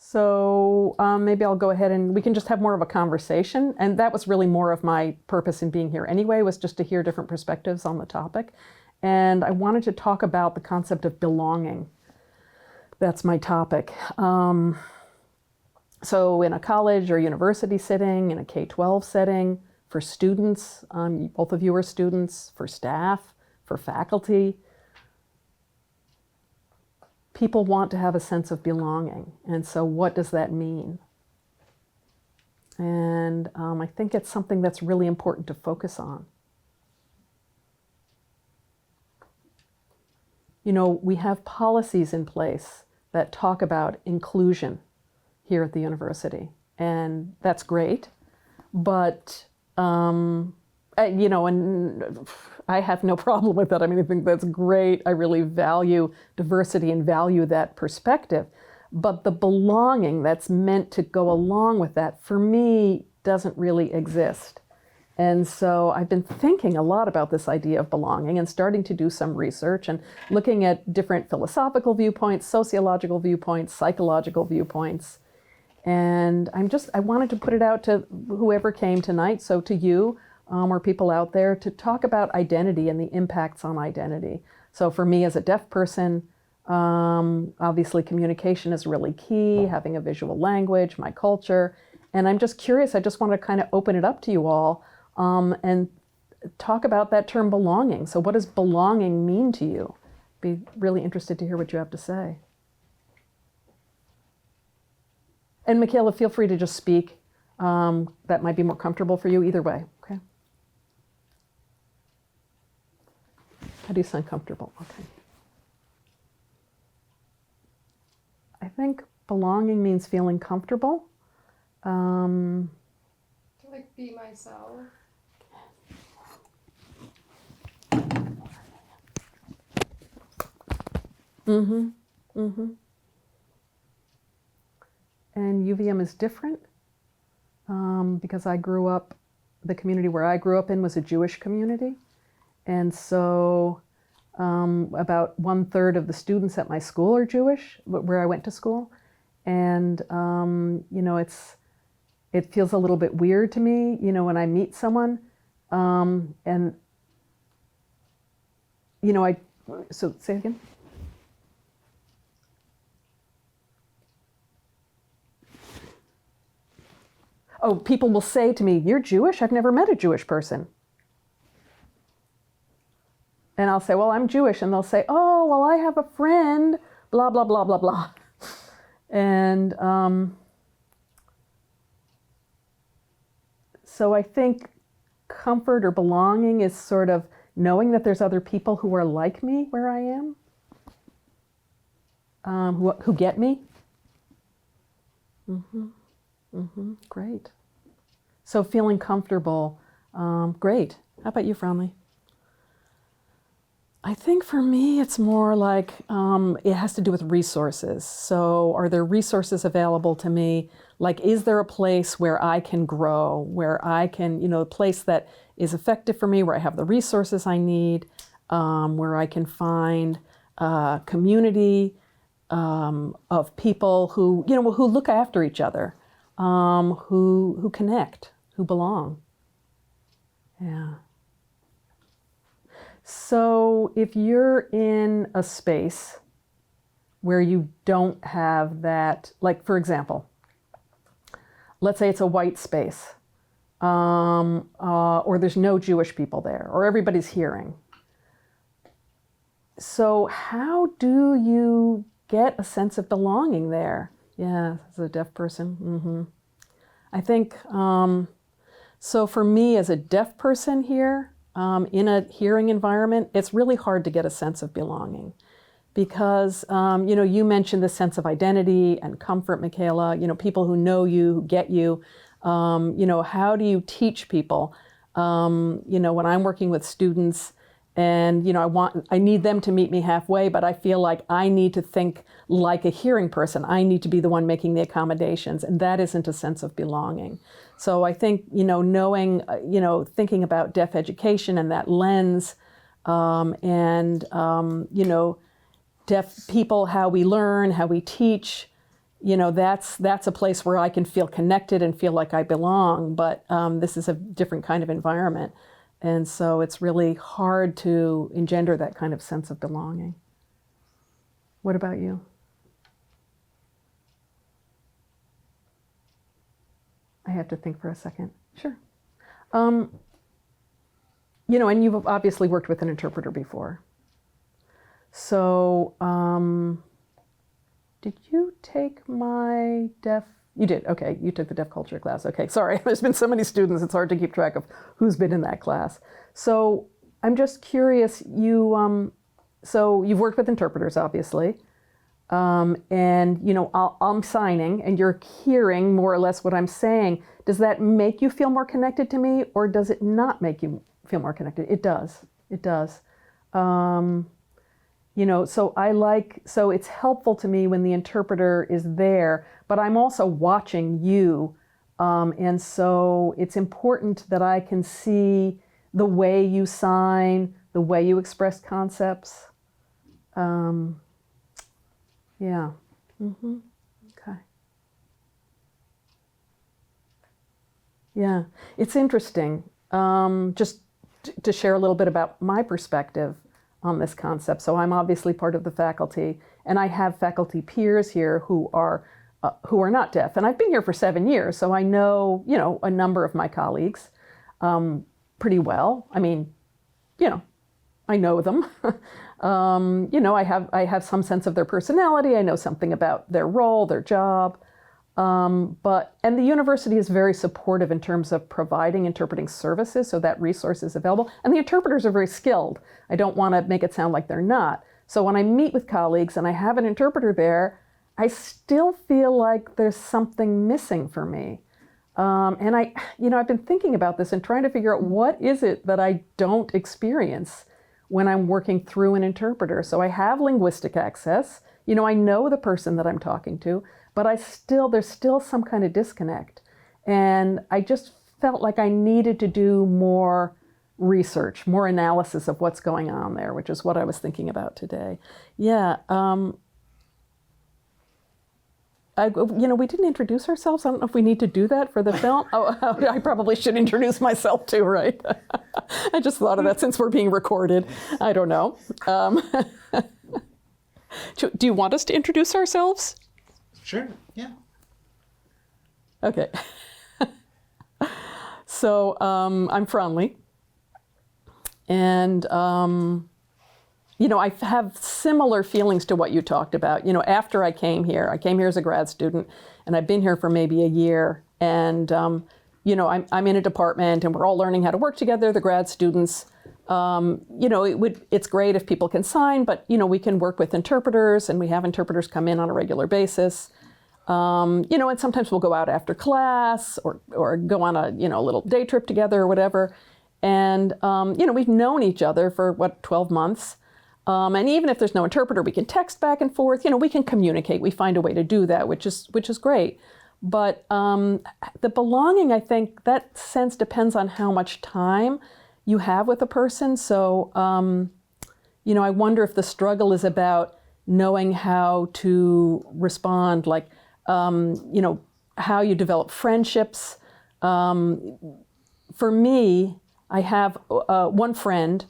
So maybe I'll go ahead and we can just have more of a conversation. And that was really more of my purpose in being here anyway, was just to hear different perspectives on the topic. And I wanted to talk about the concept of belonging. That's my topic. So in a college or university setting, in a K-12 setting, for students, both of you are students, for staff, for faculty, people want to have a sense of belonging. And so what does that mean? And I think it's something that's really important to focus on. You know, we have policies in place that talk about inclusion here at the university, and that's great. But, you know, and I have no problem with that. I mean, I think that's great. I really value diversity and value that perspective. But the belonging that's meant to go along with that, for me, doesn't really exist. And so I've been thinking a lot about this idea of belonging and starting to do some research and looking at different philosophical viewpoints, sociological viewpoints, psychological viewpoints. And I wanted to put it out to whoever came tonight, so to you, or people out there, to talk about identity and the impacts on identity. So for me as a deaf person, obviously communication is really key, having a visual language, my culture. And I'm just curious, I just want to kind of open it up to you all and talk about that term belonging. So what does belonging mean to you? Be really interested to hear what you have to say. And Michaela, feel free to just speak. That might be more comfortable for you either way, okay? How do you sound comfortable? Okay. I think belonging means feeling comfortable. Like be myself. Mm-hmm. Mm-hmm. And UVM is different because the community where I grew up in was a Jewish community. And so about 1/3 of the students at my school are Jewish, where I went to school. And, you know, it feels a little bit weird to me, you know, when I meet someone and, you know, so say it again. Oh, people will say to me, "You're Jewish? I've never met a Jewish person." And I'll say, "Well, I'm Jewish." And they'll say, "Oh, well, I have a friend, blah, blah, blah, blah, blah." And so I think comfort or belonging is sort of knowing that there's other people who are like me where I am, who get me. Mm-hmm. Mm-hmm. Great. So feeling comfortable, great. How about you, Franley? I think for me, it's more like it has to do with resources. So are there resources available to me? Like, is there a place where I can grow, where I can, you know, a place that is effective for me, where I have the resources I need, where I can find a community of people who, you know, who look after each other, who connect, who belong. Yeah. So if you're in a space where you don't have that, like for example, let's say it's a white space, or there's no Jewish people there, or everybody's hearing. So how do you get a sense of belonging there? Yeah, as a deaf person. Mm-hmm. I think, so for me as a deaf person here, in a hearing environment, it's really hard to get a sense of belonging because, you know, you mentioned the sense of identity and comfort, Michaela, you know, people who know you, who get you, you know, how do you teach people? You know, when I'm working with students and, you know, I need them to meet me halfway, but I feel like I need to think like a hearing person. I need to be the one making the accommodations, and that isn't a sense of belonging. So I think, you know, knowing, you know, thinking about deaf education and that lens, and, you know, deaf people, how we learn, how we teach, that's a place where I can feel connected and feel like I belong, but this is a different kind of environment. And so it's really hard to engender that kind of sense of belonging. What about you? I have to think for a second. Sure. And you've obviously worked with an interpreter before. So, did you take my deaf? You did, okay, you took the deaf culture class. Okay, sorry, there's been so many students, it's hard to keep track of who's been in that class. So I'm just curious, so you've worked with interpreters, obviously, and I'm signing and you're hearing more or less what I'm saying. Does that make you feel more connected to me, or does it not make you feel more connected? It does, it does. So it's helpful to me when the interpreter is there, but I'm also watching you. And so it's important that I can see the way you sign, the way you express concepts. Yeah. Mm-hmm. Okay. Yeah, it's interesting. Just to share a little bit about my perspective on this concept. So I'm obviously part of the faculty, and I have faculty peers here who are not deaf. And I've been here for 7 years, so I know, a number of my colleagues pretty well. I mean, I know them. I have some sense of their personality. I know something about their role, their job. And the university is very supportive in terms of providing interpreting services, so that resource is available. And the interpreters are very skilled. I don't want to make it sound like they're not. So when I meet with colleagues and I have an interpreter there, I still feel like there's something missing for me. And I've been thinking about this and trying to figure out what is it that I don't experience when I'm working through an interpreter. So I have linguistic access. I know the person that I'm talking to, but there's still some kind of disconnect. And I just felt like I needed to do more research, more analysis of what's going on there, which is what I was thinking about today. Yeah. We didn't introduce ourselves. I don't know if we need to do that for the film. Oh, I probably should introduce myself too, right? I just thought of that since we're being recorded. I don't know. Do you want us to introduce ourselves? Sure, yeah. Okay. So I'm Franli. And, I have similar feelings to what you talked about. After I came here as a grad student, and I've been here for maybe a year. And, I'm in a department and we're all learning how to work together, the grad students. It's great if people can sign, but, we can work with interpreters, and we have interpreters come in on a regular basis. And sometimes we'll go out after class or go on a, little day trip together or whatever. And, we've known each other for 12 months. And even if there's no interpreter, we can text back and forth, we can communicate. We find a way to do that, which is great. But the belonging, I think that sense depends on how much time you have with a person. So, I wonder if the struggle is about knowing how to respond, like, how you develop friendships. For me, I have one friend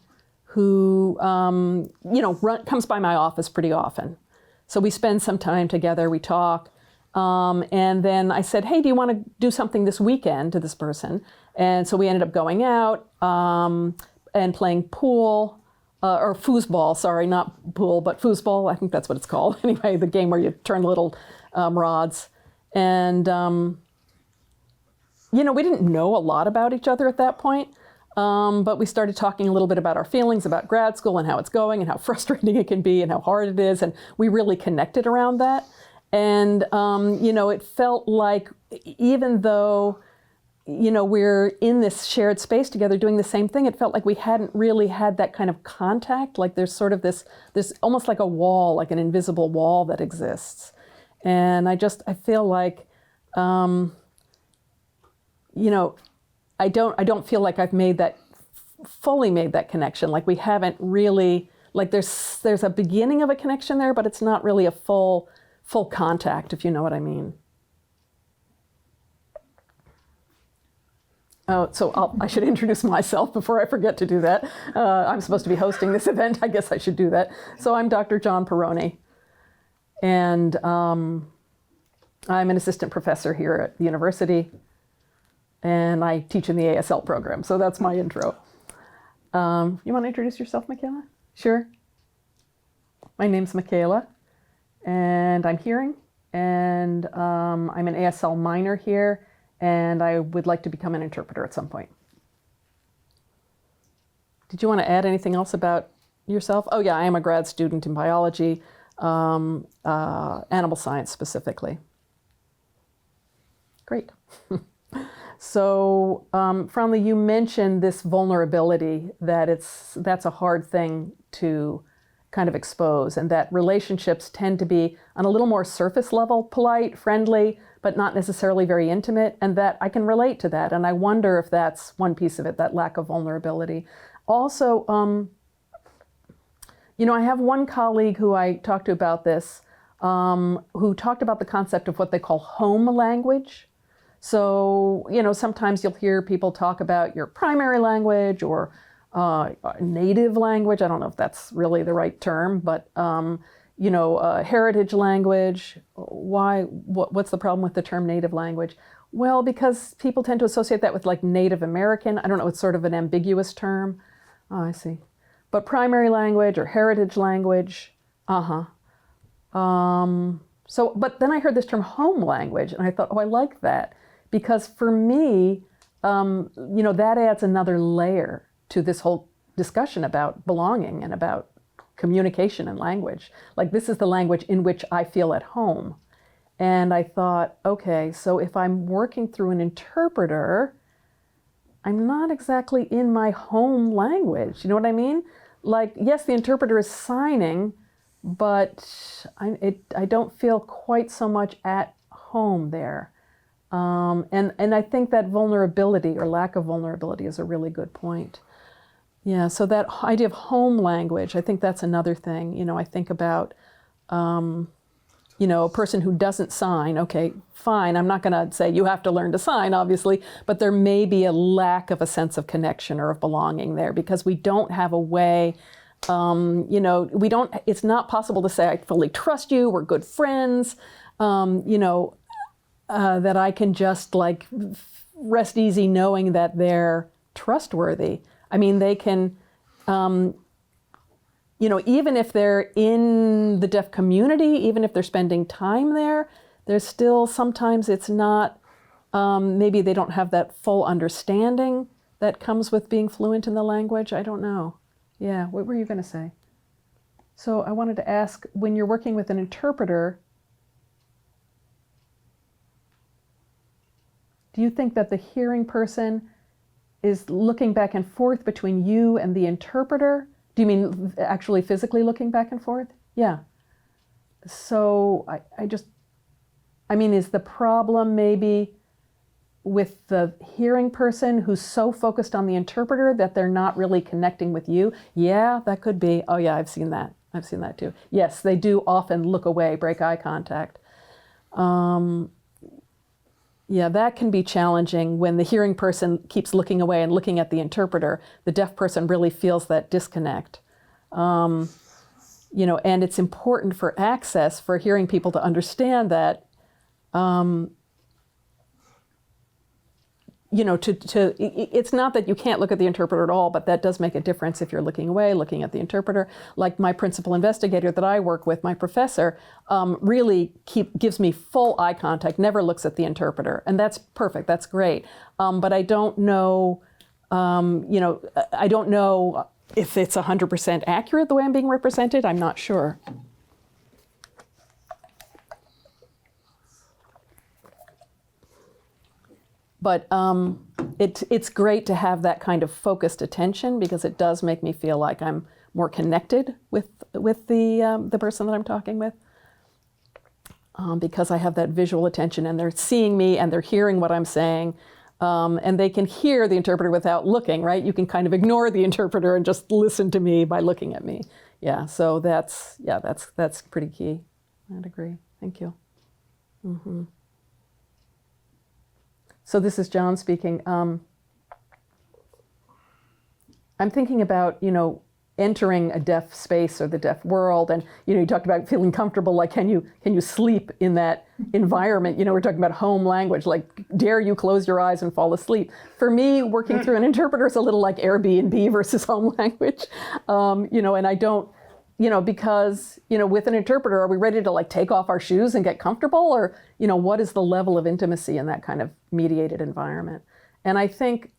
who, comes by my office pretty often. So we spend some time together, we talk. And then I said, hey, do you want to do something this weekend to this person? And so we ended up going out and playing pool, or foosball, sorry, not pool, but foosball. I think that's what it's called. Anyway, the game where you turn little rods. And, we didn't know a lot about each other at that point. But we started talking a little bit about our feelings about grad school and how it's going and how frustrating it can be and how hard it is. And we really connected around that. And, it felt like even though, we're in this shared space together doing the same thing, it felt like we hadn't really had that kind of contact. Like there's sort of this almost like a wall, like an invisible wall that exists. And I feel like, I don't feel like I've fully made that connection. Like we haven't really, like there's a beginning of a connection there, but it's not really a full full contact, if you know what I mean. Oh, so I should introduce myself before I forget to do that. I'm supposed to be hosting this event. I guess I should do that. So I'm Dr. John Perrone, and I'm an assistant professor here at the university, and I teach in the ASL program. So that's my intro. You want to introduce yourself, Michaela? Sure. My name's Michaela, and I'm hearing, and I'm an ASL minor here, and I would like to become an interpreter at some point. Did you want to add anything else about yourself? Oh yeah, I am a grad student in biology, animal science specifically. Great. So, Franley, you mentioned this vulnerability, that that's a hard thing to kind of expose, and that relationships tend to be on a little more surface level, polite, friendly, but not necessarily very intimate, and that I can relate to that. And I wonder if that's one piece of it, that lack of vulnerability. Also, I have one colleague who I talked to about this, who talked about the concept of what they call home language. So, sometimes you'll hear people talk about your primary language or native language. I don't know if that's really the right term, but heritage language. What's the problem with the term native language? Well, because people tend to associate that with like Native American. I don't know, it's sort of an ambiguous term. Oh, I see. But primary language or heritage language, but then I heard this term home language, and I thought, oh, I like that. Because for me, that adds another layer to this whole discussion about belonging and about communication and language. Like, this is the language in which I feel at home. And I thought, okay, so if I'm working through an interpreter, I'm not exactly in my home language. You know what I mean? Like, yes, the interpreter is signing, but I don't feel quite so much at home there. And I think that vulnerability or lack of vulnerability is a really good point. Yeah, so that idea of home language, I think that's another thing. I think about, a person who doesn't sign. Okay, fine, I'm not going to say you have to learn to sign, obviously, but there may be a lack of a sense of connection or of belonging there because we don't have a way, it's not possible to say, I fully trust you, we're good friends, that I can just like rest easy knowing that they're trustworthy. I mean, they can, even if they're in the deaf community, even if they're spending time there, there's still, sometimes it's not, maybe they don't have that full understanding that comes with being fluent in the language. I don't know. Yeah, what were you going to say? So I wanted to ask, when you're working with an interpreter, do you think that the hearing person is looking back and forth between you and the interpreter? Do you mean actually physically looking back and forth? Yeah. So is the problem maybe with the hearing person who's so focused on the interpreter that they're not really connecting with you? Yeah, that could be. Oh yeah, I've seen that. I've seen that too. Yes, they do often look away, break eye contact. Yeah, that can be challenging when the hearing person keeps looking away and looking at the interpreter. The deaf person really feels that disconnect. And it's important for access for hearing people to understand that, it's not that you can't look at the interpreter at all, but that does make a difference if you're looking away, looking at the interpreter. Like my principal investigator that I work with, my professor, really gives me full eye contact, never looks at the interpreter. And that's perfect, that's great. But I don't know, I don't know if it's 100% accurate the way I'm being represented. I'm not sure. But it's great to have that kind of focused attention because it does make me feel like I'm more connected with the person that I'm talking with. Because I have that visual attention and they're seeing me and they're hearing what I'm saying. And they can hear the interpreter without looking, right? You can kind of ignore the interpreter and just listen to me by looking at me. Yeah, so that's pretty key. I'd agree. Thank you. So this is John speaking. I'm thinking about, entering a deaf space or the deaf world, and you talked about feeling comfortable. Like, can you sleep in that environment? We're talking about home language. Like, dare you close your eyes and fall asleep? For me, working through an interpreter is a little like Airbnb versus home language. And I don't, because with an interpreter, are we ready to like take off our shoes and get comfortable, or what is the level of intimacy in that kind of mediated environment? And I think.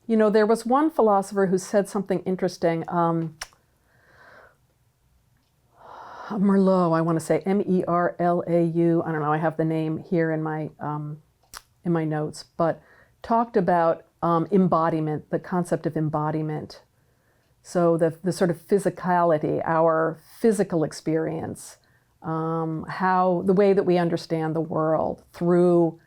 There was one philosopher who said something interesting. Merleau, I want to say Merlau. I don't know. I have the name here in my notes, but talked about embodiment, the concept of embodiment. So the sort of physicality, our physical experience, how the way that we understand the world through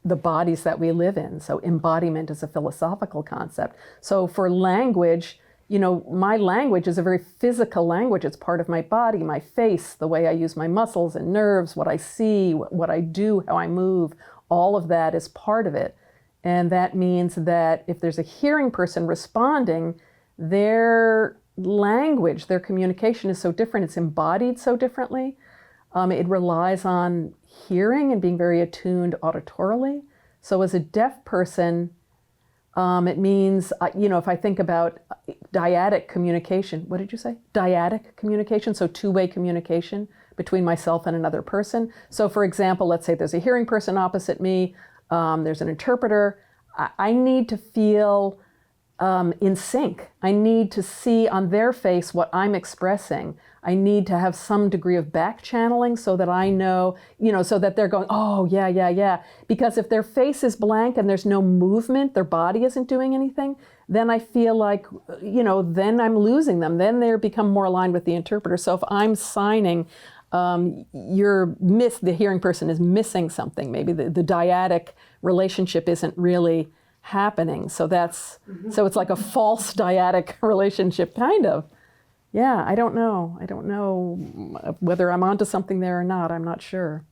the bodies that we live in. So embodiment is a philosophical concept. So for language, my language is a very physical language. It's part of my body, my face, the way I use my muscles and nerves, what I see, what I do, how I move. All of that is part of it. And that means that if there's a hearing person responding, their language, their communication is so different. It's embodied so differently. It relies on hearing and being very attuned auditorily. So as a deaf person, it means, if I think about dyadic communication, what did you say? Dyadic communication, so two-way communication between myself and another person. So for example, let's say there's a hearing person opposite me, there's an interpreter. I need to feel in sync. I need to see on their face what I'm expressing. I need to have some degree of back channeling so that I know, so that they're going, oh, yeah. Because if their face is blank and there's no movement, their body isn't doing anything, then I feel like, then I'm losing them. Then they become more aligned with the interpreter. So if I'm signing, the hearing person is missing something. Maybe the dyadic relationship isn't really happening. So so it's like a false dyadic relationship, kind of. Yeah, I don't know. I don't know whether I'm onto something there or not. I'm not sure.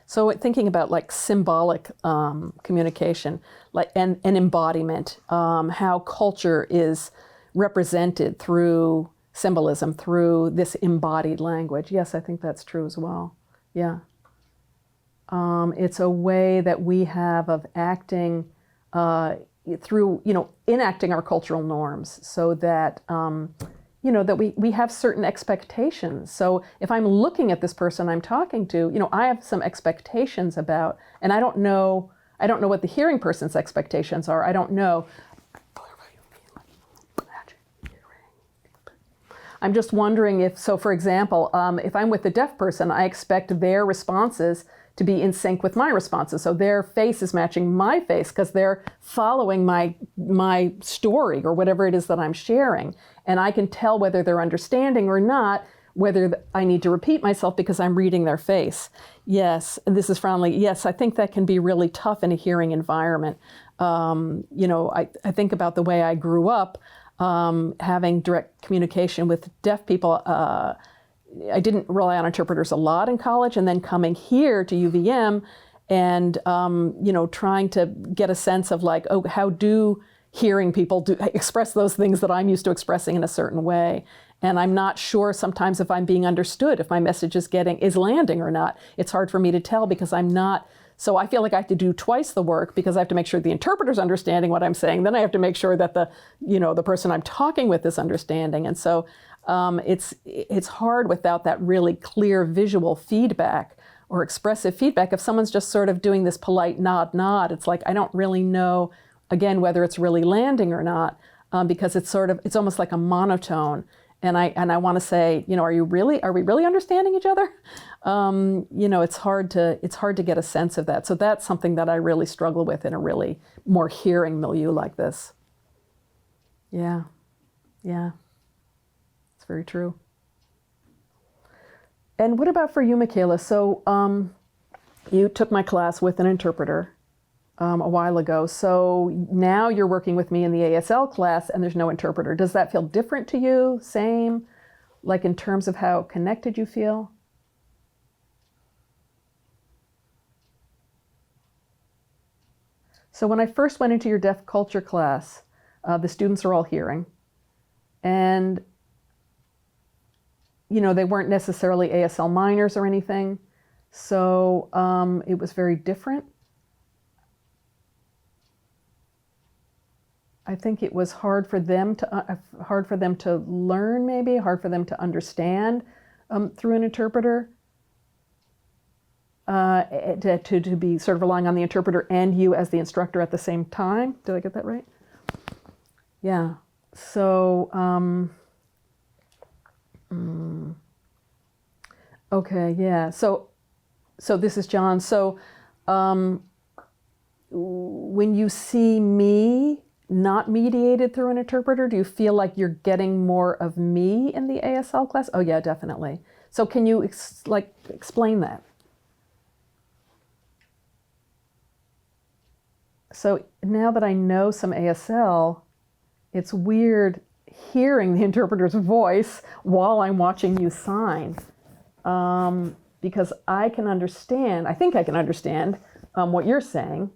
So thinking about like symbolic communication, like and embodiment, how culture is represented through symbolism, through this embodied language. Yes, I think that's true as well. Yeah. It's a way that we have of acting through, enacting our cultural norms, so that, that we have certain expectations. So if I'm looking at this person I'm talking to, I have some expectations about, and I don't know what the hearing person's expectations are. I don't know. I'm just wondering if, so for example, if I'm with the deaf person, I expect their responses to be in sync with my responses. So their face is matching my face because they're following my story or whatever it is that I'm sharing. And I can tell whether they're understanding or not, whether I need to repeat myself because I'm reading their face. Yes, and this is Frownley. Yes, I think that can be really tough in a hearing environment. I think about the way I grew up, having direct communication with deaf people. I didn't rely on interpreters a lot in college, and then coming here to UVM and, trying to get a sense of like, oh, how do hearing people express those things that I'm used to expressing in a certain way? And I'm not sure sometimes if I'm being understood, if my message is landing or not. It's hard for me to tell because I'm not. So I feel like I have to do twice the work because I have to make sure the interpreter's understanding what I'm saying. Then I have to make sure that the person I'm talking with is understanding. And so it's hard without that really clear visual feedback or expressive feedback. If someone's just sort of doing this polite nod, it's like I don't really know, again, whether it's really landing or not, because it's almost like a monotone. And I want to say, are we really understanding each other? It's hard to get a sense of that. So that's something that I really struggle with in a really more hearing milieu like this. Yeah. It's very true. And what about for you, Michaela? So you took my class with an interpreter. a while ago. So now you're working with me in the ASL class and there's no interpreter. Does that feel different to you? Same? Like in terms of how connected you feel? So when I first went into your deaf culture class, the students are all hearing. And, you know, they weren't necessarily ASL minors or anything. So it was very different. I think it was hard for them to learn, maybe hard for them to understand through an interpreter, to be sort of relying on the interpreter and you as the instructor at the same time. Did I get that right? Yeah. So okay, yeah. So this is John. So when you see me not mediated through an interpreter, do you feel like you're getting more of me in the ASL class? Oh yeah, definitely. So can you explain that? So now that I know some ASL, it's weird hearing the interpreter's voice while I'm watching you sign, because I can understand, I think I can understand what you're saying,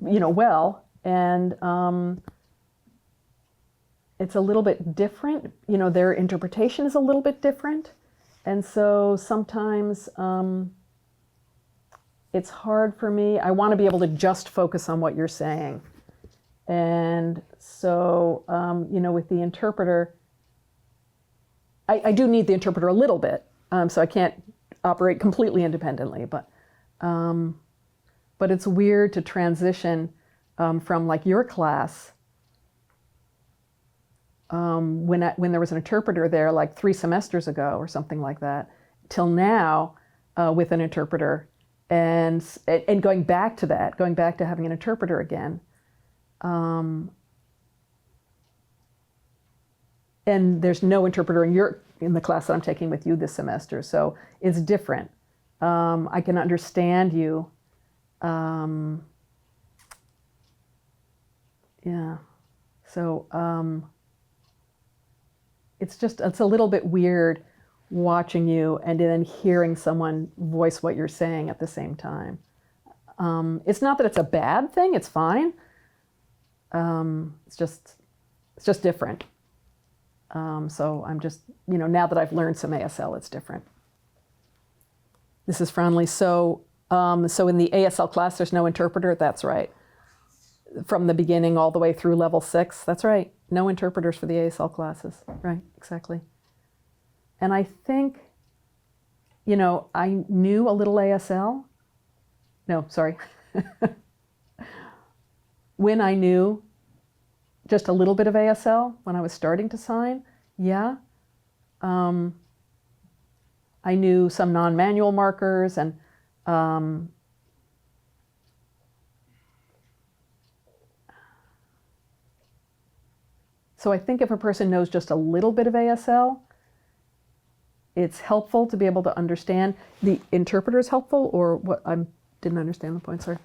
you know, well. And it's a little bit different. You know, their interpretation is a little bit different. And so sometimes it's hard for me. I want to be able to just focus on what you're saying. And so, you know, with the interpreter, I do need the interpreter a little bit. So I can't operate completely independently. But it's weird to transition from like your class, when there was an interpreter there like 3 semesters ago or something like that, till now with an interpreter, and going back to that, going back to having an interpreter again. And there's no interpreter in the class that I'm taking with you this semester, so it's different. I can understand you. Yeah, so it's a little bit weird watching you and then hearing someone voice what you're saying at the same time. It's not that it's a bad thing, it's fine. It's just different. So I'm just, you know, now that I've learned some ASL, it's different. This is Franley. So in the ASL class, there's no interpreter, that's right. From the beginning all the way through level 6. That's right. No interpreters for the ASL classes. Right, exactly. And I think, you know, I knew a little ASL. No, sorry. When I knew just a little bit of ASL, when I was starting to sign, yeah. I knew some non-manual markers and so I think if a person knows just a little bit of ASL, it's helpful to be able to understand. The interpreter is helpful, or what? I didn't understand the point, sorry.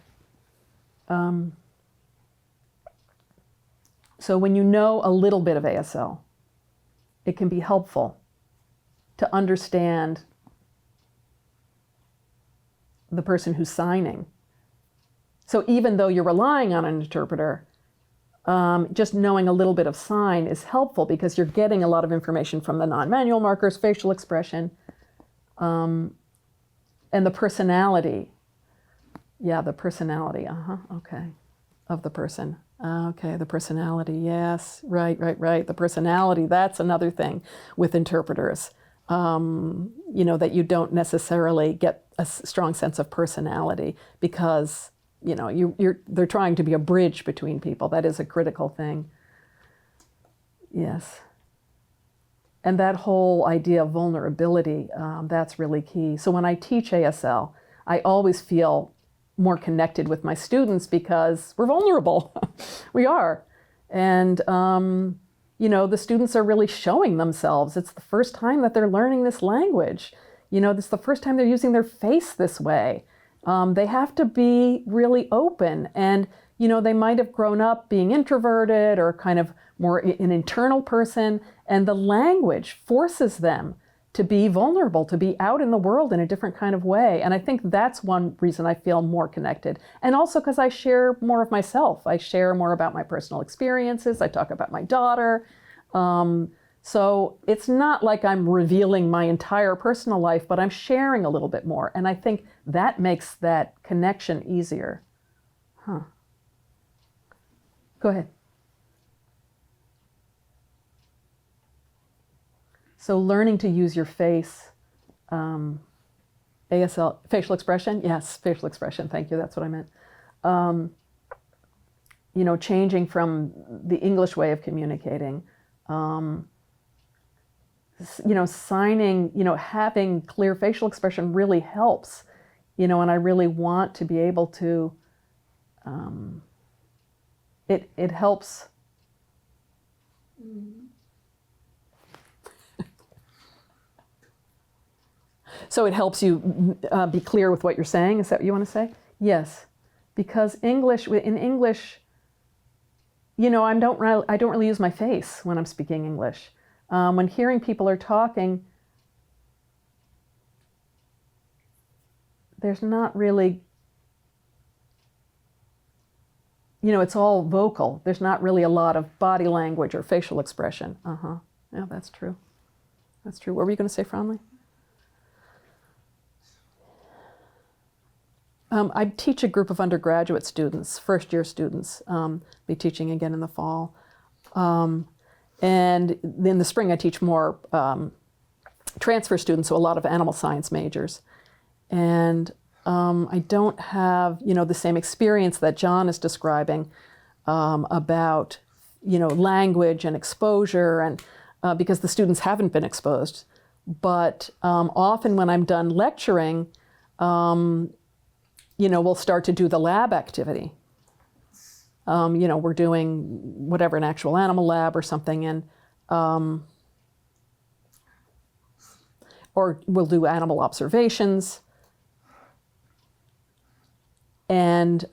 So when you know a little bit of ASL, it can be helpful to understand the person who's signing. So even though you're relying on an interpreter, just knowing a little bit of sign is helpful because you're getting a lot of information from the non-manual markers, facial expression, and the personality. Yeah, the personality, okay, of the person. Okay, the personality, yes, right. The personality, that's another thing with interpreters. You know, that you don't necessarily get a strong sense of personality because, you know, they're trying to be a bridge between people. That is a critical thing. Yes. And that whole idea of vulnerability, that's really key. So when I teach ASL, I always feel more connected with my students because we're vulnerable. We are. And, you know, the students are really showing themselves. It's the first time that they're learning this language. You know, this is the first time they're using their face this way. They have to be really open, and they might have grown up being introverted or kind of more an internal person, and the language forces them to be vulnerable, to be out in the world in a different kind of way. And I think that's one reason I feel more connected. And also because I share more of myself. I share more about my personal experiences. I talk about my daughter. So it's not like I'm revealing my entire personal life, but I'm sharing a little bit more. And I think that makes that connection easier. Huh. Go ahead. So learning to use your face, ASL, facial expression? Yes, facial expression, thank you, that's what I meant. Changing from the English way of communicating, signing, having clear facial expression really helps, and I really want to be able to, it helps. So it helps you be clear with what you're saying. Is that what you want to say? Yes, because in English, I don't really use my face when I'm speaking English. When hearing people are talking, there's not really, it's all vocal. There's not really a lot of body language or facial expression. Yeah, that's true. That's true. What were you going to say, Franley? I teach a group of undergraduate students, first-year students. Be teaching again in the fall. And in the spring, I teach more transfer students, so a lot of animal science majors. And I don't have, the same experience that John is describing about, language and exposure, and because the students haven't been exposed. But often when I'm done lecturing, we'll start to do the lab activity. We're doing whatever, an actual animal lab or something, and or we'll do animal observations. And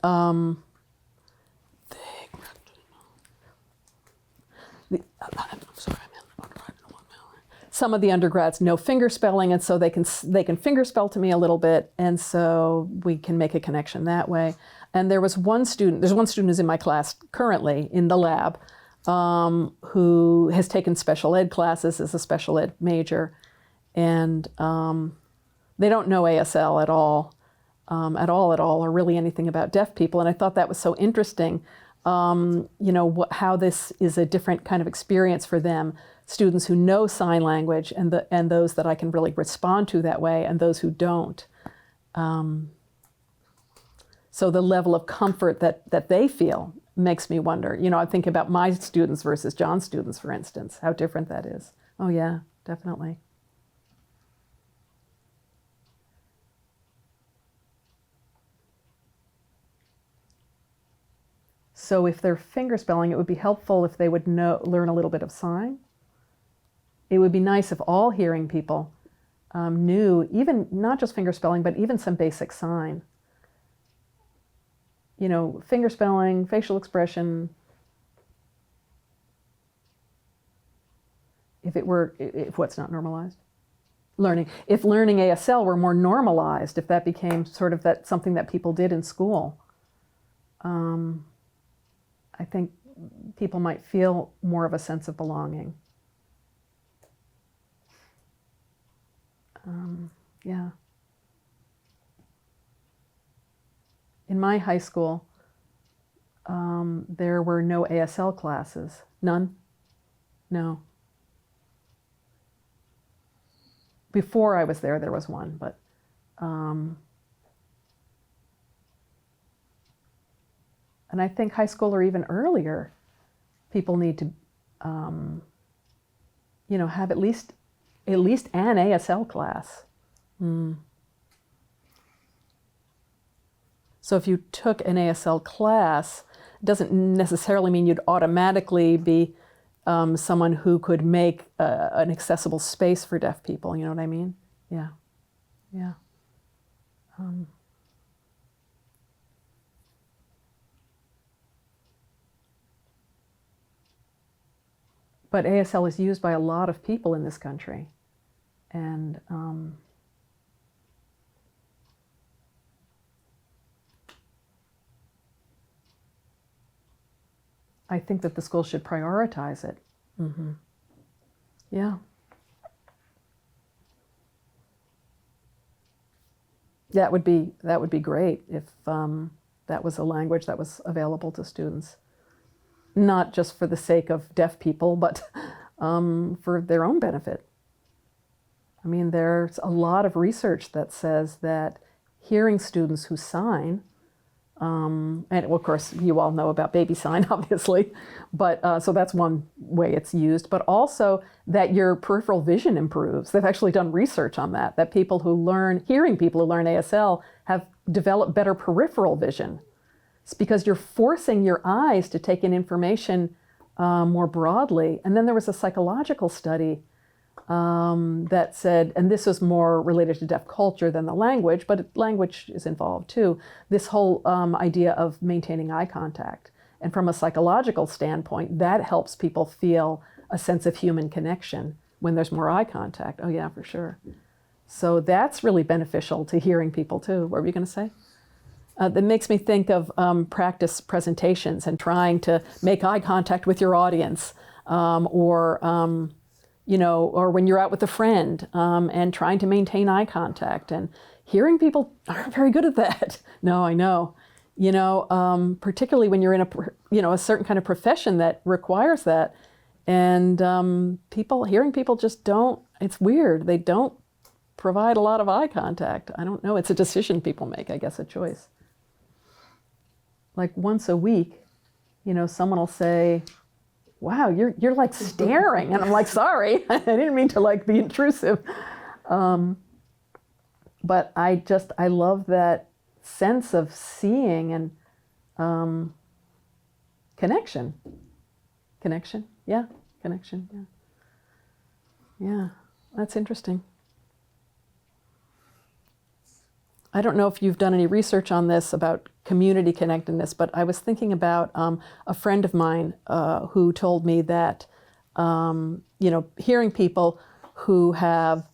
some of the undergrads know finger spelling, and so they can finger spell to me a little bit, and so we can make a connection that way. And there's one student who's in my class currently in the lab who has taken special ed classes as a special ed major, and they don't know ASL at all, or really anything about deaf people. And I thought that was so interesting, how this is a different kind of experience for them. Students who know sign language and those that I can really respond to that way, and those who don't. So the level of comfort that they feel makes me wonder. I think about my students versus John's students, for instance, how different that is. Oh yeah, definitely. So if they're finger spelling, it would be helpful if they would learn a little bit of sign. It would be nice if all hearing people knew, even not just finger spelling, but even some basic sign. Finger spelling, facial expression. If what's not normalized? Learning. If learning ASL were more normalized, if that became sort of something that people did in school, I think people might feel more of a sense of belonging. Yeah. In my high school, there were no ASL classes. None? No. Before I was there was one, but and I think high school or even earlier, people need to, have at least an ASL class. So if you took an ASL class, it doesn't necessarily mean you'd automatically be someone who could make an accessible space for deaf people. You know what I mean? Yeah. Yeah. But ASL is used by a lot of people in this country. And I think that the school should prioritize it. Mm-hmm. Yeah. That would be great if that was a language that was available to students, not just for the sake of deaf people, but for their own benefit. I mean, there's a lot of research that says that hearing students who sign, and well, of course you all know about baby sign, obviously, but so that's one way it's used, but also that your peripheral vision improves. They've actually done research on that, that people who learn, hearing people who learn ASL have developed better peripheral vision. It's because you're forcing your eyes to take in information more broadly. And then there was a psychological study that said, and this was more related to deaf culture than the language, but language is involved too, this whole idea of maintaining eye contact. And from a psychological standpoint, that helps people feel a sense of human connection when there's more eye contact. Oh yeah, for sure. So that's really beneficial to hearing people too. What were you going to say? That makes me think of practice presentations and trying to make eye contact with your audience, or when you're out with a friend and trying to maintain eye contact. And hearing people aren't very good at that. No, I know. Particularly when you're in a certain kind of profession that requires that. And hearing people just don't, it's weird. They don't provide a lot of eye contact. I don't know. It's a decision people make, I guess, a choice. Like once a week, someone will say, wow, you're like staring. And I'm like, sorry, I didn't mean to like be intrusive. But I love that sense of seeing and connection. Connection, yeah, connection, yeah. Yeah, that's interesting. I don't know if you've done any research on this about community connectedness, but I was thinking about a friend of mine who told me that hearing people who have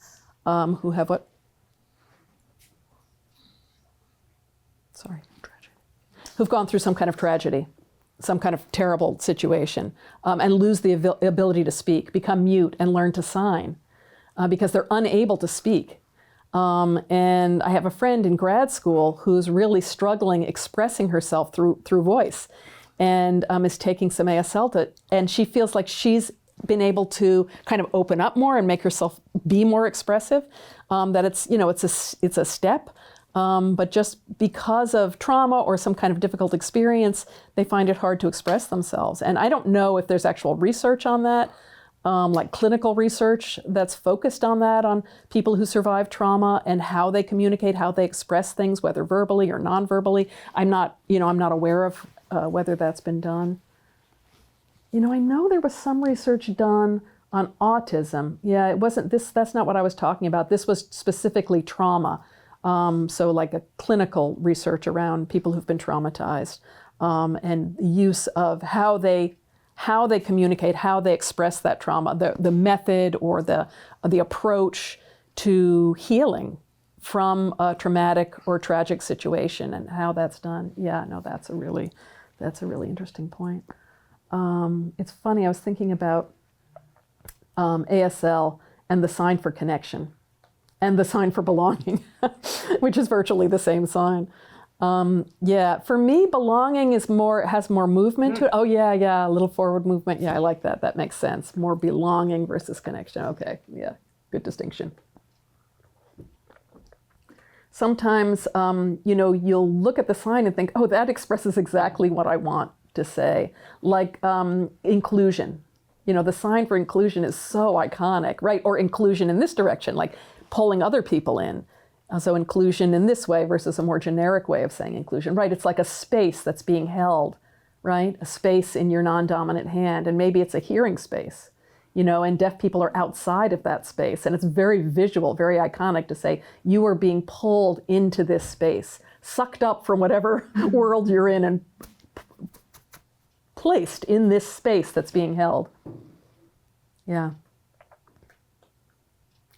what? Sorry, tragedy. Who've gone through some kind of tragedy, some kind of terrible situation, and lose the ability to speak, become mute, and learn to sign because they're unable to speak. And I have a friend in grad school who's really struggling expressing herself through voice, and is taking some ASL and she feels like she's been able to kind of open up more and make herself be more expressive. That it's a step, but just because of trauma or some kind of difficult experience, they find it hard to express themselves. And I don't know if there's actual research on that. Like clinical research that's focused on that, on people who survive trauma and how they communicate, how they express things, whether verbally or non-verbally. I'm not aware of whether that's been done. I know there was some research done on autism. Yeah, it wasn't this. That's not what I was talking about. This was specifically trauma. So like a clinical research around people who've been traumatized, and the use of how they communicate, how they express that trauma, the method or the approach to healing from a traumatic or tragic situation and how that's done. Yeah, no, that's a really interesting point. It's funny, I was thinking about ASL and the sign for connection and the sign for belonging, which is virtually the same sign. Yeah, for me, belonging has more movement to it. Oh yeah, a little forward movement. Yeah, I like that. That makes sense. More belonging versus connection. Okay, yeah, good distinction. Sometimes, you'll look at the sign and think, oh, that expresses exactly what I want to say. Like inclusion. The sign for inclusion is so iconic, right? Or inclusion in this direction, like pulling other people in. So inclusion in this way versus a more generic way of saying inclusion, right? It's like a space that's being held, right? A space in your non-dominant hand, and maybe it's a hearing space, and deaf people are outside of that space. And it's very visual, very iconic to say, you are being pulled into this space, sucked up from whatever world you're in and placed in this space that's being held. Yeah.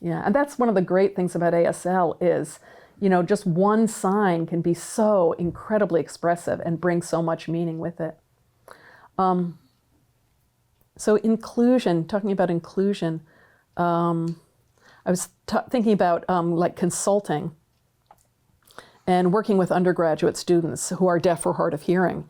Yeah, and that's one of the great things about ASL is, just one sign can be so incredibly expressive and bring so much meaning with it. So inclusion, talking about inclusion, I was thinking about like consulting and working with undergraduate students who are deaf or hard of hearing,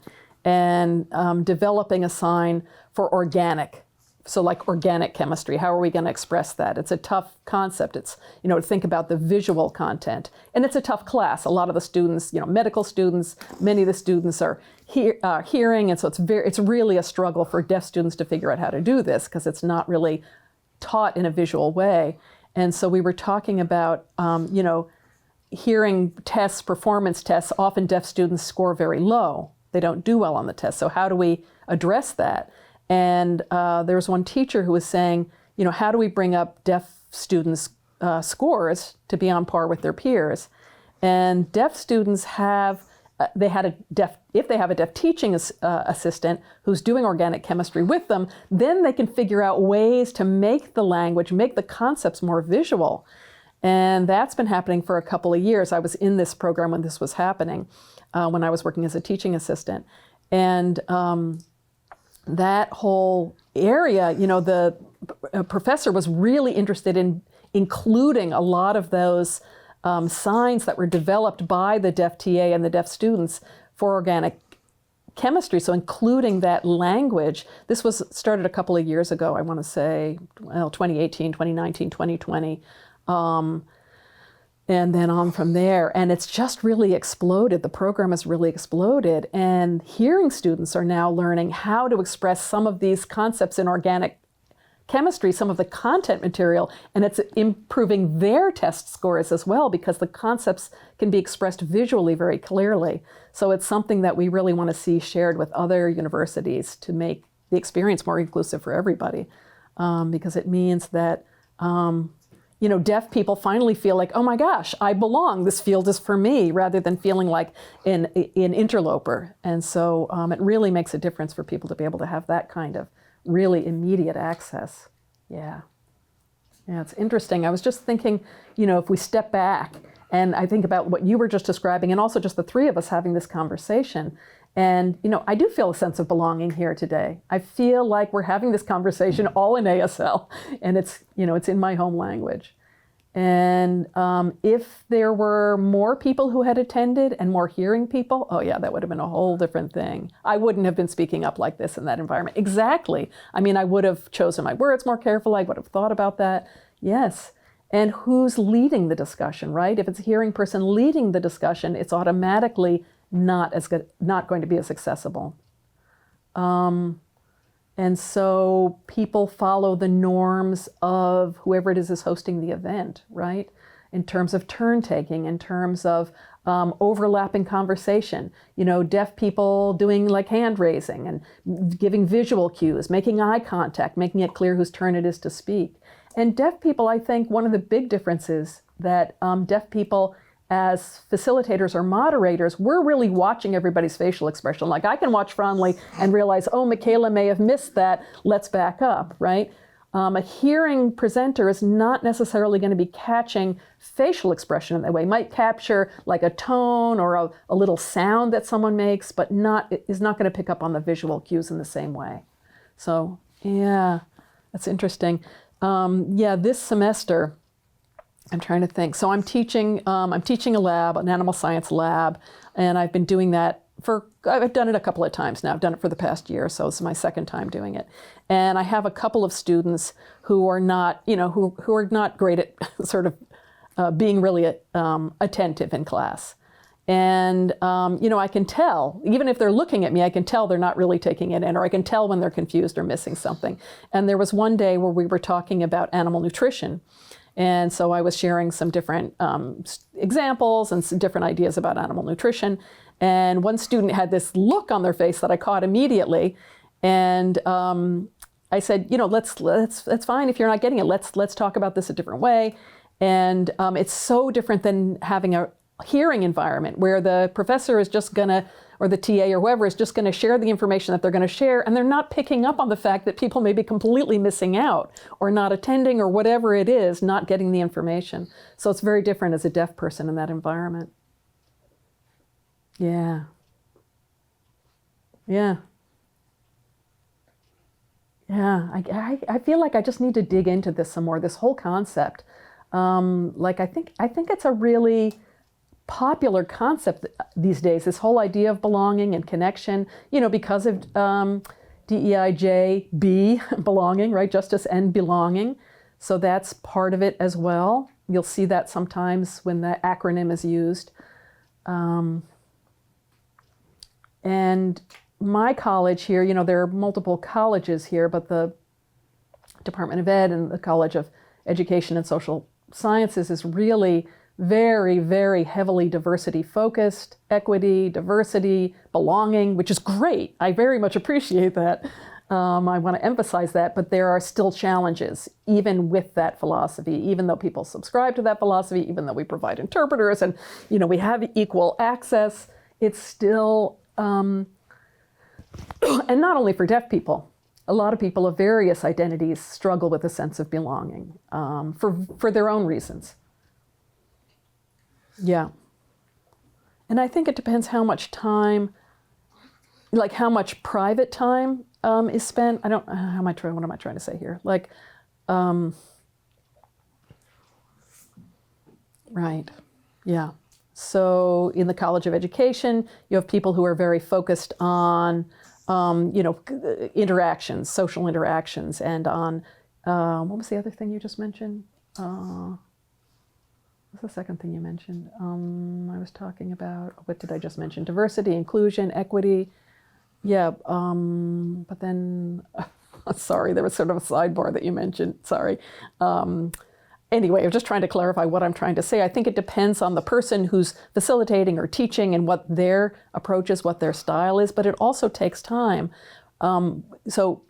and developing a sign for organic. So like organic chemistry, how are we going to express that? It's a tough concept. It's, to think about the visual content. And it's a tough class. A lot of the students, medical students, many of the students are hearing, and so it's really a struggle for deaf students to figure out how to do this because it's not really taught in a visual way. And so we were talking about, hearing tests, performance tests, often deaf students score very low. They don't do well on the test. So how do we address that? And there was one teacher who was saying, how do we bring up deaf students' scores to be on par with their peers? And deaf students have, if they have a deaf teaching assistant who's doing organic chemistry with them, then they can figure out ways to make the language, make the concepts more visual. And that's been happening for a couple of years. I was in this program when this was happening, when I was working as a teaching assistant. And that whole area, the professor was really interested in including a lot of those signs that were developed by the deaf TA and the deaf students for organic chemistry. So including that language, this was started a couple of years ago, I want to say, 2018, 2019, 2020. And then on from there. And it's just really exploded. The program has really exploded. And hearing students are now learning how to express some of these concepts in organic chemistry, some of the content material, and it's improving their test scores as well because the concepts can be expressed visually very clearly. So it's something that we really want to see shared with other universities to make the experience more inclusive for everybody, because it means that deaf people finally feel like, oh my gosh, I belong. This field is for me, rather than feeling like an interloper. And so it really makes a difference for people to be able to have that kind of really immediate access. Yeah. Yeah, it's interesting. I was just thinking, if we step back and I think about what you were just describing, and also just the three of us having this conversation, and, I do feel a sense of belonging here today. I feel like we're having this conversation all in ASL, and it's in my home language. And if there were more people who had attended and more hearing people, oh yeah, that would have been a whole different thing. I wouldn't have been speaking up like this in that environment. Exactly. I mean, I would have chosen my words more carefully. I would have thought about that. Yes. And who's leading the discussion, right? If it's a hearing person leading the discussion, it's automatically not going to be as accessible. And so people follow the norms of whoever it is hosting the event, right? In terms of turn taking, in terms of overlapping conversation, deaf people doing like hand raising and giving visual cues, making eye contact, making it clear whose turn it is to speak. And deaf people, I think one of the big differences that deaf people as facilitators or moderators, we're really watching everybody's facial expression. Like I can watch Franley and realize, oh, Michaela may have missed that, let's back up, right? A hearing presenter is not necessarily going to be catching facial expression in that way. Might capture like a tone or a little sound that someone makes, but is not going to pick up on the visual cues in the same way. So yeah, that's interesting. This semester, I'm trying to think. So I'm teaching a lab, an animal science lab, and I've been doing that I've done it a couple of times now. I've done it for the past year, so it's my second time doing it. And I have a couple of students who are not, who are not great at sort of being really attentive in class. And, I can tell, even if they're looking at me, I can tell they're not really taking it in, or I can tell when they're confused or missing something. And there was one day where we were talking about animal nutrition. And so I was sharing some different examples and some different ideas about animal nutrition. And one student had this look on their face that I caught immediately. And I said, that's fine if you're not getting it. Let's talk about this a different way. And it's so different than having hearing environment where the professor is just going to, or the TA or whoever is just going to share the information that they're going to share, and they're not picking up on the fact that people may be completely missing out or not attending or whatever it is, not getting the information. So it's very different as a deaf person in that environment. Yeah. Yeah. Yeah, I feel like I just need to dig into this some more, this whole concept. Like I think it's a really popular concept these days, this whole idea of belonging and connection, you know, because of DEIJ-B, belonging, right? Justice and belonging. So that's part of it as well. You'll see that sometimes when the acronym is used. And my college here, you know, there are multiple colleges here, but the Department of Ed and the College of Education and Social Sciences is really very, very heavily diversity focused, equity, diversity, belonging, which is great. I very much appreciate that. I want to emphasize that, but there are still challenges, even with that philosophy, even though people subscribe to that philosophy, even though we provide interpreters and, you know, we have equal access, it's still, and not only for deaf people, a lot of people of various identities struggle with a sense of belonging for their own reasons. Yeah. And I think it depends how much time, like how much private time is spent. I don't, what am I trying to say here? Like, right, yeah. So in the College of Education, you have people who are very focused on, you know, interactions, social interactions, and on, what was the other thing you just mentioned? What's the second thing you mentioned? I was talking about, what did I just mention? Diversity, inclusion, equity. Yeah, but then, sorry, there was sort of a sidebar that you mentioned, sorry. Anyway, I'm just trying to clarify what I'm trying to say. I think it depends on the person who's facilitating or teaching and what their approach is, what their style is, but it also takes time. So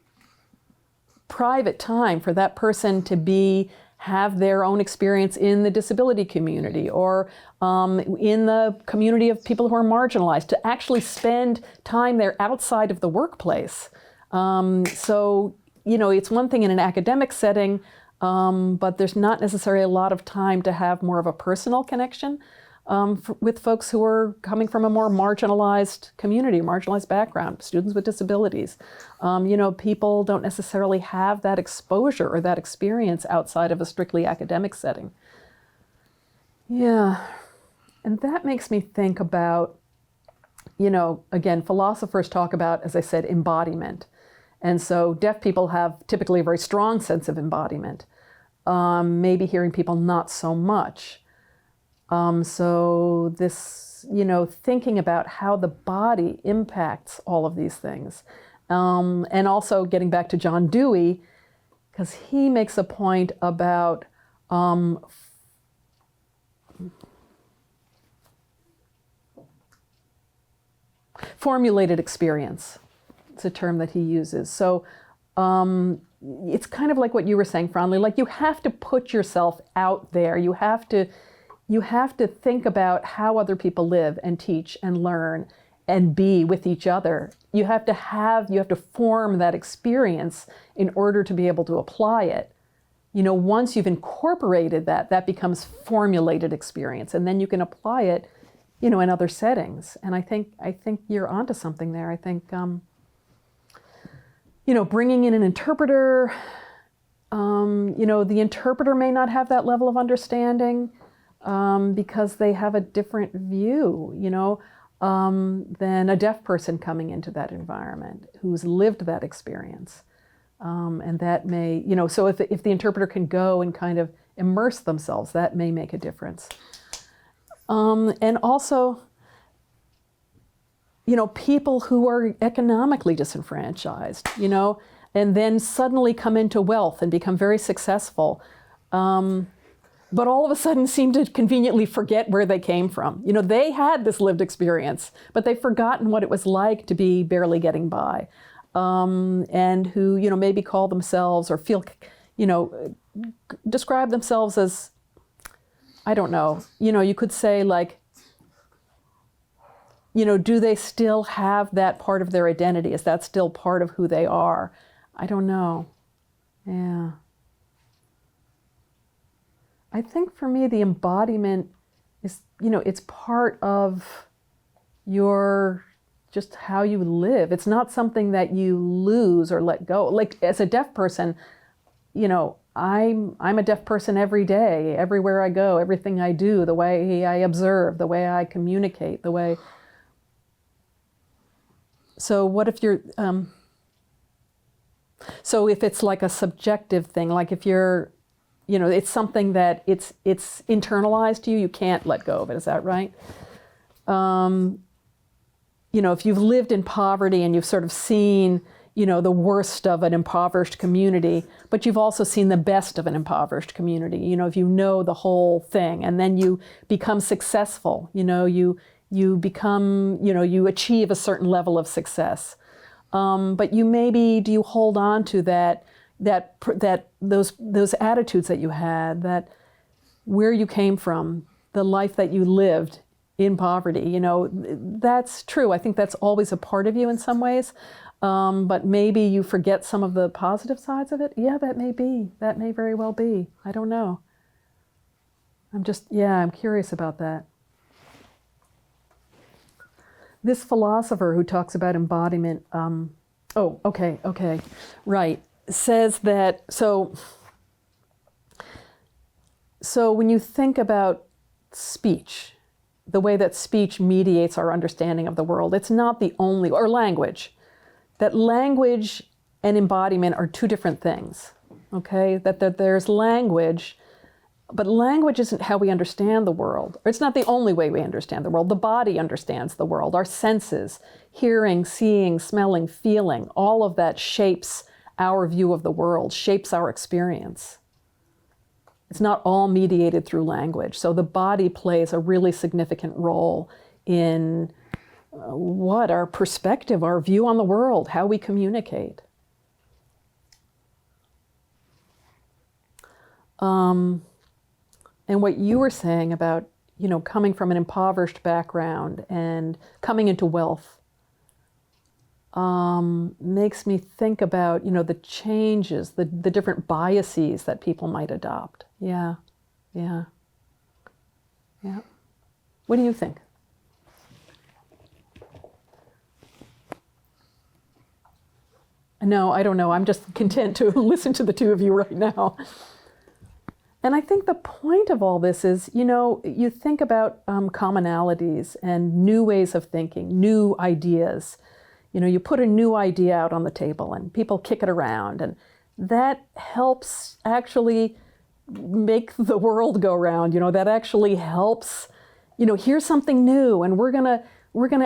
private time for that person to have their own experience in the disability community or in the community of people who are marginalized, to actually spend time there outside of the workplace. So, you know, it's one thing in an academic setting, but there's not necessarily a lot of time to have more of a personal connection with folks who are coming from a more marginalized community, marginalized background, students with disabilities. You know, people don't necessarily have that exposure or that experience outside of a strictly academic setting. Yeah, and that makes me think about, you know, again, philosophers talk about, as I said, embodiment. And so deaf people have typically a very strong sense of embodiment. Maybe hearing people not so much. So this, you know, thinking about how the body impacts all of these things. And also getting back to John Dewey, because he makes a point about formulated experience. It's a term that he uses. So it's kind of like what you were saying, Franley, like you have to put yourself out there. You have to think about how other people live and teach and learn and be with each other. You have to form that experience in order to be able to apply it. You know, once you've incorporated that becomes formulated experience, and then you can apply it, you know, in other settings. And I think you're onto something there. I think, you know, bringing in an interpreter, you know, the interpreter may not have that level of understanding because they have a different view, you know, than a deaf person coming into that environment who's lived that experience. And that may, you know, so if the interpreter can go and kind of immerse themselves, that may make a difference. And also, you know, people who are economically disenfranchised, you know, and then suddenly come into wealth and become very successful, but all of a sudden seem to conveniently forget where they came from. You know, they had this lived experience, but they've forgotten what it was like to be barely getting by, and who, you know, maybe call themselves or feel, you know, describe themselves as, I don't know, you know, you could say like do they still have that part of their identity? Is that still part of who they are? I don't know. Yeah. I think for me, the embodiment is, it's part of your, just how you live. It's not something that you lose or let go. Like as a deaf person, I'm a deaf person every day, everywhere I go, everything I do, the way I observe, the way I communicate, the way. So what if you're, so if it's like a subjective thing, like if you're, it's something that it's internalized to you, you can't let go of it, is that right? If you've lived in poverty and you've sort of seen, the worst of an impoverished community, but you've also seen the best of an impoverished community, if you know the whole thing, and then you become successful, you become, you achieve a certain level of success. But do you hold on to those attitudes that you had, that where you came from, the life that you lived in poverty, that's true. I think that's always a part of you in some ways. But maybe you forget some of the positive sides of it. Yeah, that may be. That may very well be. I don't know. I'm curious about that. This philosopher who talks about embodiment, right, says that, so when you think about speech, the way that speech mediates our understanding of the world, it's not the only, or language, that language and embodiment are two different things, okay? That there's language, but language isn't how we understand the world. Or it's not the only way we understand the world. The body understands the world. Our senses, hearing, seeing, smelling, feeling, all of that shapes our view of the world, shapes our experience. It's not all mediated through language. So the body plays a really significant role in our perspective, our view on the world, how we communicate. And what you were saying about, coming from an impoverished background and coming into wealth, makes me think about, the changes, the different biases that people might adopt. Yeah. What do you think? No, I don't know. I'm just content to listen to the two of you right now. And I think the point of all this is, you think about commonalities and new ways of thinking, new ideas. You put a new idea out on the table and people kick it around, and that helps actually make the world go round. That actually helps, here's something new, and we're gonna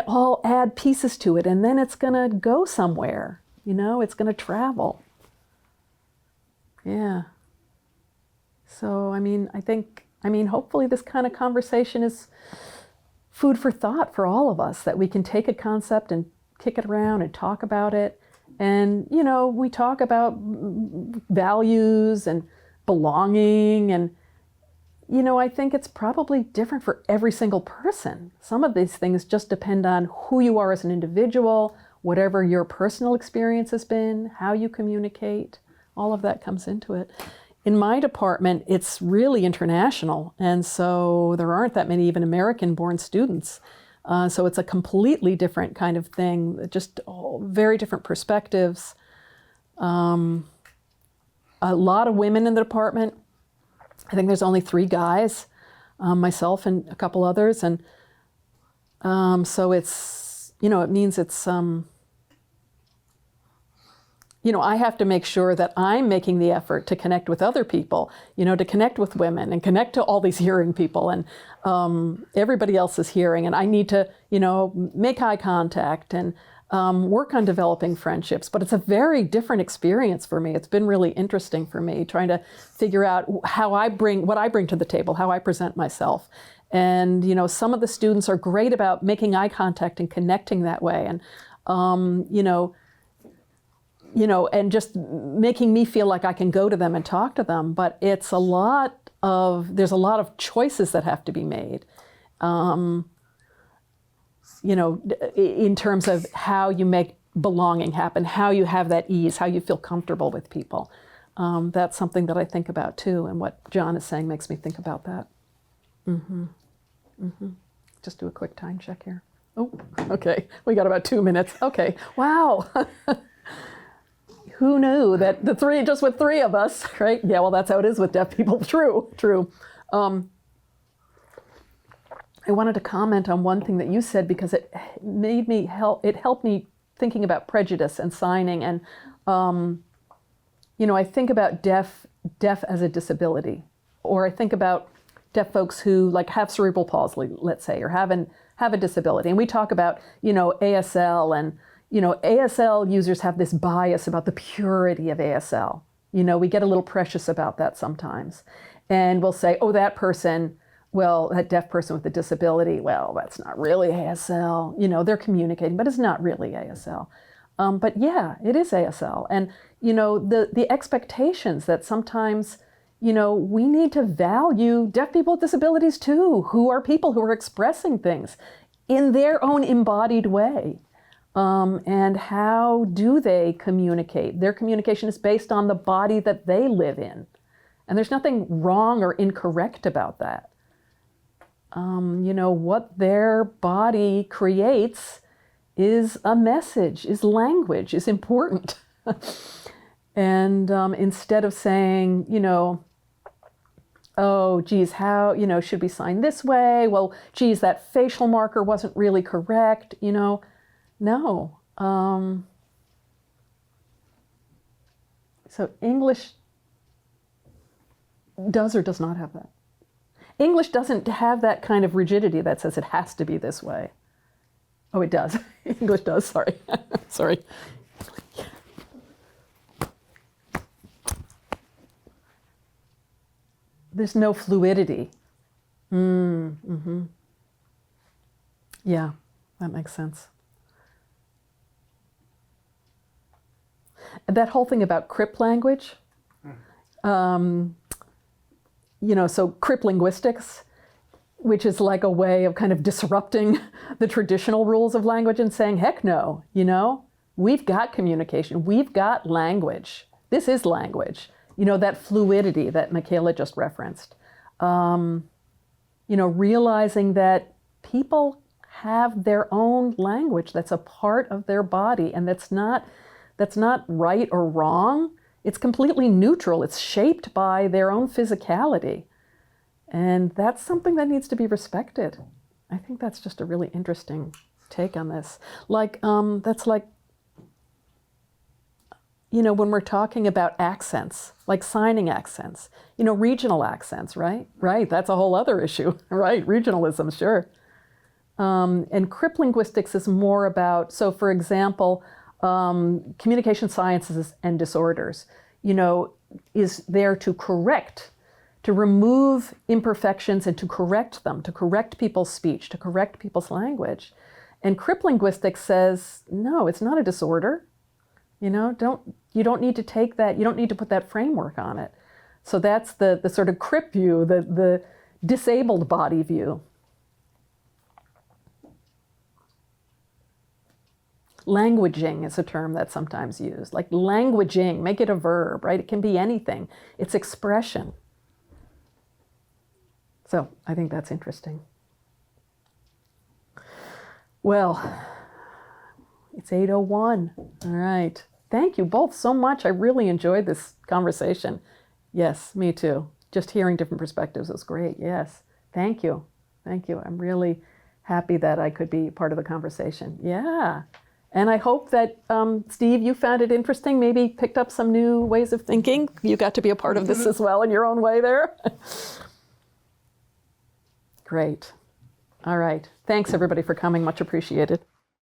all add pieces to it, and then it's gonna go somewhere. It's gonna travel. Yeah. So, hopefully this kind of conversation is food for thought for all of us, that we can take a concept and kick it around and talk about it. And, we talk about values and belonging, and, I think it's probably different for every single person. Some of these things just depend on who you are as an individual, whatever your personal experience has been, how you communicate, all of that comes into it. In my department, it's really international, and so there aren't that many even American-born students. So it's a completely different kind of thing, just very different perspectives. A lot of women in the department. I think there's only 3 guys, myself and a couple others, and so it's, it means it's, I have to make sure that I'm making the effort to connect with other people, to connect with women and connect to all these hearing people, and everybody else is hearing, and I need to, make eye contact and work on developing friendships. But it's a very different experience for me. It's been really interesting for me, trying to figure out what I bring to the table, how I present myself. And, some of the students are great about making eye contact and connecting that way. And, and just making me feel like I can go to them and talk to them. But there's a lot of choices that have to be made. in terms of how you make belonging happen, how you have that ease, how you feel comfortable with people. That's something that I think about too, and what John is saying makes me think about that. Just do a quick time check here. Oh, okay, we got about 2 minutes. Okay, wow. Who knew that just with 3 of us, right? Yeah, well, that's how it is with deaf people. True. I wanted to comment on one thing that you said because it helped me thinking about prejudice and signing. And, I think about deaf as a disability, or I think about deaf folks who like have cerebral palsy, let's say, or have a disability. And we talk about, ASL, and, ASL users have this bias about the purity of ASL. We get a little precious about that sometimes. And we'll say, oh, that person, well, that deaf person with a disability, well, that's not really ASL. They're communicating, but it's not really ASL. But yeah, it is ASL. And, the expectations that sometimes, we need to value deaf people with disabilities too, who are people who are expressing things in their own embodied way. And how do they communicate? Their communication is based on the body that they live in. And there's nothing wrong or incorrect about that. What their body creates is a message, is language, is important. And instead of saying, oh, geez, how, should we sign this way? Well, geez, that facial marker wasn't really correct, No. So English does or does not have that. English doesn't have that kind of rigidity that says it has to be this way. Oh, it does. English does, sorry. Sorry. There's no fluidity. Yeah, that makes sense. And that whole thing about crip language, so crip linguistics, which is like a way of kind of disrupting the traditional rules of language and saying, heck no, we've got communication, we've got language. This is language. That fluidity that Michaela just referenced. Realizing that people have their own language that's a part of their body, and that's not right or wrong. It's completely neutral. It's shaped by their own physicality. And that's something that needs to be respected. I think that's just a really interesting take on this. That's like, when we're talking about accents, like signing accents, regional accents, right? Right, that's a whole other issue, right? Regionalism, sure. And crip linguistics is more about, so for example, communication sciences and disorders, is there to correct, to remove imperfections and to correct them, to correct people's speech, to correct people's language. And crip linguistics says, no, it's not a disorder. You don't need to take that, you don't need to put that framework on it. So that's the sort of crip view, the disabled body view. Languaging is a term that's sometimes used, like languaging, make it a verb, right? It can be anything. It's expression. So I think that's interesting. Well, it's 8:01. All right. Thank you both so much. I really enjoyed this conversation. Yes, me too. Just hearing different perspectives was great. Yes. Thank you. Thank you. I'm really happy that I could be part of the conversation. Yeah. And I hope that, Steve, you found it interesting, maybe picked up some new ways of thinking. You got to be a part of this as well in your own way there. Great. All right. Thanks, everybody, for coming. Much appreciated.